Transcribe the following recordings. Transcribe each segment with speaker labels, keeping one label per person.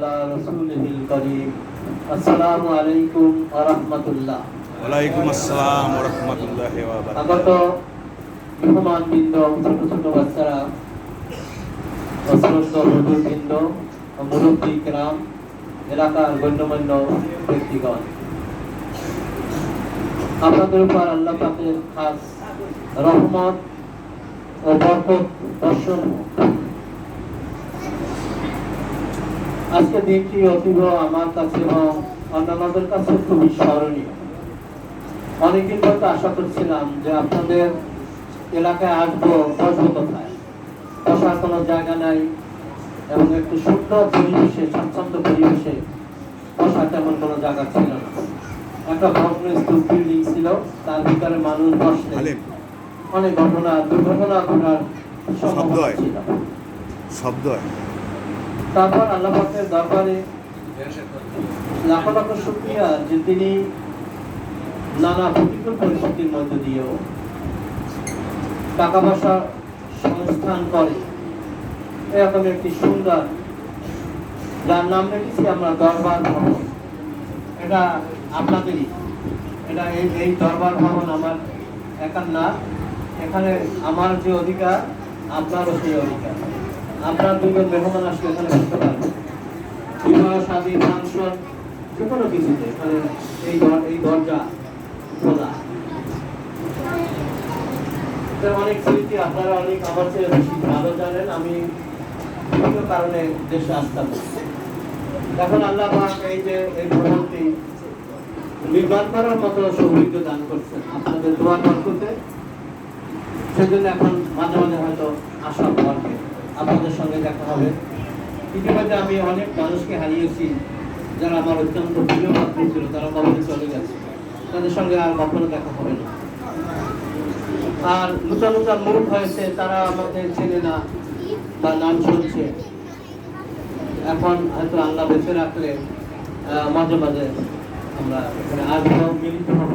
Speaker 1: রাসূলিল কারীম। আসসালামু আলাইকুম ওয়া রাহমাতুল্লাহ।
Speaker 2: ওয়ালাইকুম আসসালাম ওয়া রাহমাতুল্লাহি ওয়া
Speaker 1: আগত
Speaker 2: বারাকাতুহু।
Speaker 1: মেহমানবৃন্দ, ছোট ছোট বাচ্চারা, অশ্রদ্ধ হুজুরবৃন্দ, মুরব্বী কিরাম, এলাকার গণ্যমান্য ব্যক্তিগণ, আপনাদের উপর আল্লাহ পাকের খাস রহমত ও বরকত বর্ষণ হোক। আজকে দিনটি অতীব আমার কাছে এবং অন্যান্যদের কাছে খুবই স্মরণীয়। অনেকদিন পর্যন্ত আশা করছিলাম যে আপনাদের এলাকায় আসবো, বসবো কোথায়, বসার কোনো জায়গা নাই এবং একটু সুন্দর পরিবেশে, স্বাচ্ছন্দ্য পরিবেশে বসার তেমন কোনো জায়গা ছিল না। একটা ভগ্ন স্তূপ বিল্ডিং ছিল, তার ভিতরে মানুষ বসলে অনেক দুর্ঘটনা ঘটার সম্ভাবনা ছিল। তারপর আল্লাহ পাকের দরবারে লাখ লাখ শুকরিয়া যে তিনি নানা প্রতিকূল পরিস্থিতির মধ্য দিয়েও টাকা পয়সা সংস্থান করে এরকম একটি সুন্দর, যার নাম রেখেছি আমরা দরবার ভবন। এটা আপনাদেরই, এটা এই দরবার ভবন আমার একার না। এখানে আমার যে অধিকার, আপনারও সেই অধিকার। আপনার দুজন মেহমান আসলে এখানে বসতে পারবেন, বিবাহ শাদী ফাংশন যে কোনো কিছুতে এখানে এই দরজা খোলা। অনেক স্মৃতি, আপনারা অনেক আমার চেয়ে বেশি ভালো জানেন। আমি বিভিন্ন কারণে দেশে আসতাম। এখন আল্লাহ পাক এই যে এই ভবনটি নির্মাণ করার মতো সৌভাগ্য দান করছেন আপনাদের দোয়া বরকতে। সেজন্য এখন মাঝে মাঝে হয়তো আসা পড়বে, আপনাদের সঙ্গে দেখা হবে। ইতিমধ্যে আমি অনেক মানুষকে হারিয়েছি যারা আমার অত্যন্ত প্রিয় পাত্র ছিল, তারা কখনো চলে গেছে, তাদের সঙ্গে আর কখনো দেখা হবে না। আর নূতন নূতন মুখ হয়েছে, তারা আমাদের চেনে না বা নাম শুনছে। এখন হয়তো আল্লাহ বেঁচে রাখলে মাঝে মাঝে আমরা এখানে আসবো, মিলিত হব।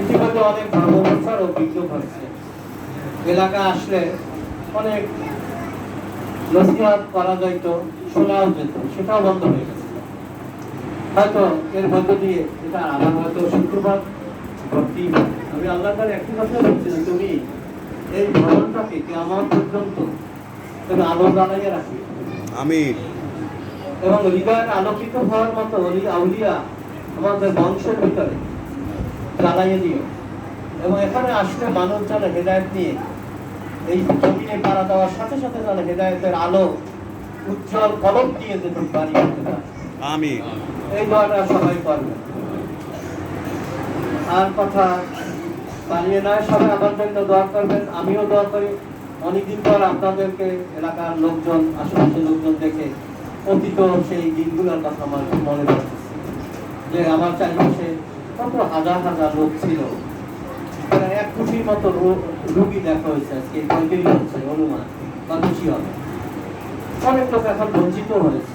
Speaker 1: ইতিমধ্যে অনেক ধর্মপ্রচার ও বিক্ষোভ হচ্ছে। এলাকা আসলে অনেক নসিহত করা যাইত, শোনাও যেত, সেটাও বন্ধ হয়ে গেছে। হয়তো এর মধ্য দিয়ে এটা আবার হয়তো শুক্রবার ঘটতেই পারে। আমি আল্লাহর কাছে একটি কথা বলছি, তুমি এই ভবনটাকে কিয়ামত পর্যন্ত তুমি আলো জ্বালাইয়া রাখি,
Speaker 2: আমিন।
Speaker 1: এবং হৃদয়ের আলোকিত হওয়ার মতো আউলিয়া আমাদের বংশের ভিতরে জ্বালাইয়ে দিও। এবং এখানে আসলে মানুষ যেন হেদায়েত নিয়ে এই জমিনে পাড়া দেওয়ার সাথে সাথে যেন হেদায়েতের আলো উজ্জ্বল কলম দিয়ে যেতে পারি।
Speaker 2: আমিন।
Speaker 1: এই দোয়াটা সবাই করবে। আর কথা বাড়িয়ে নয়, সবাই আমার জন্য দোয়া করবেন, আমিও দোয়া করি। অনেকদিন পর আপনাদেরকে এলাকার লোকজন, আশেপাশের লোকজন দেখে অতীত সেই দিনগুলোর কথা আমার মনে পড়ছে, যে আমার চারপাশে কত হাজার হাজার লোক ছিল। 1 কোটির মতো রোগী দেখা হয়েছে আজকে, কয়েকদিন হচ্ছে অনুমান বা বেশি হবে। অনেক লোক এখন বঞ্চিত হয়েছে।